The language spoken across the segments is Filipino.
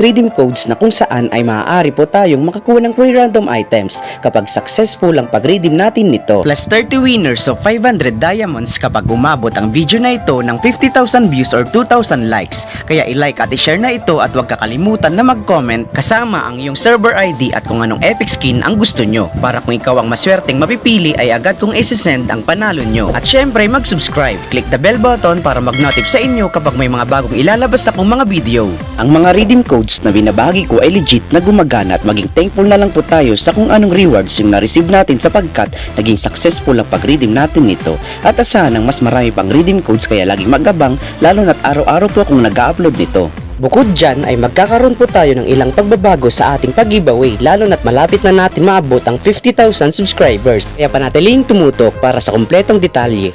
redeem codes na kung saan ay maaari po tayong makakuha ng free random items kapag successful ang pag-redeem natin nito. Plus 30 winners of 500 diamonds kapag umabot ang video na ito ng 50,000 views or 2,000 likes. Kaya i-like at i-share na ito at huwag kakalimutan na mag-comment kasama ang iyong server ID at kung anong epic skin ang gusto nyo. Para kung ikaw ang maswerteng mapipili ay agad kong isi-send ang panalo nyo. At syempre mag-subscribe, click the bell button para mag-notif sa inyo kapag may mga bagong ilalabas akong mga video. Ang mga redeem codes na binabahagi ko ay legit na gumagana at maging thankful na lang po tayo sa kung anong rewards yung na-receive natin sapagkat naging successful ang pag-redeem natin nito. At asahan ng mas marami pang redeem codes kaya laging mag-abang lalo na't araw-araw po akong nag-upload nito. Bukod dyan ay magkakaroon po tayo ng ilang pagbabago sa ating pag-giveaway lalo na't malapit na natin maabot ang 50,000 subscribers. Kaya panatiling tumutok para sa kumpletong detalye.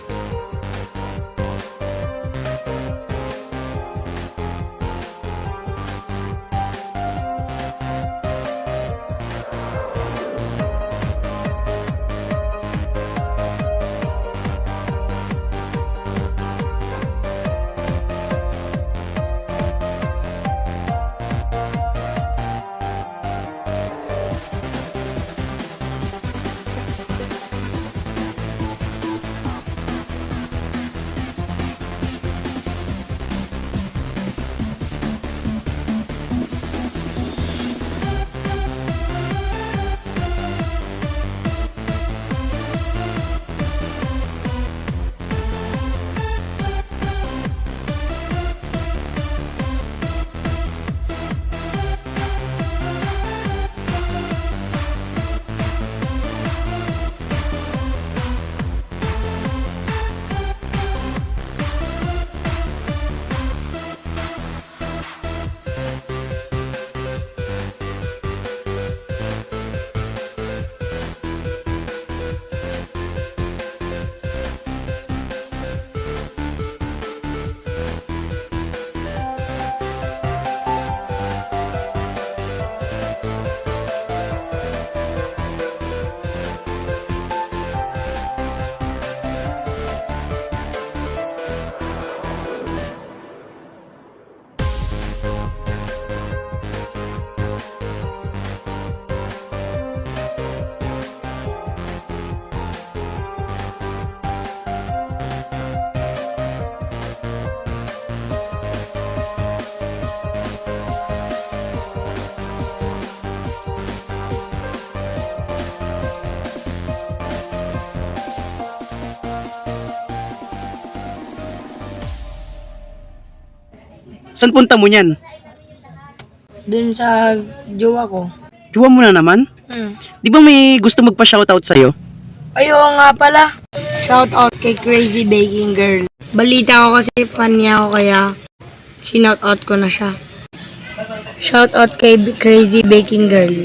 Saan punta mo niyan? Dun sa jowa ko. Jowa mo na naman? Di ba may gusto magpa-shoutout sa'yo? Ay, oo nga pala. Shout out kay Crazy Baking Girl. Balita ko kasi fan niya ako kaya shinout out ko na siya. Shout out kay Crazy Baking Girl.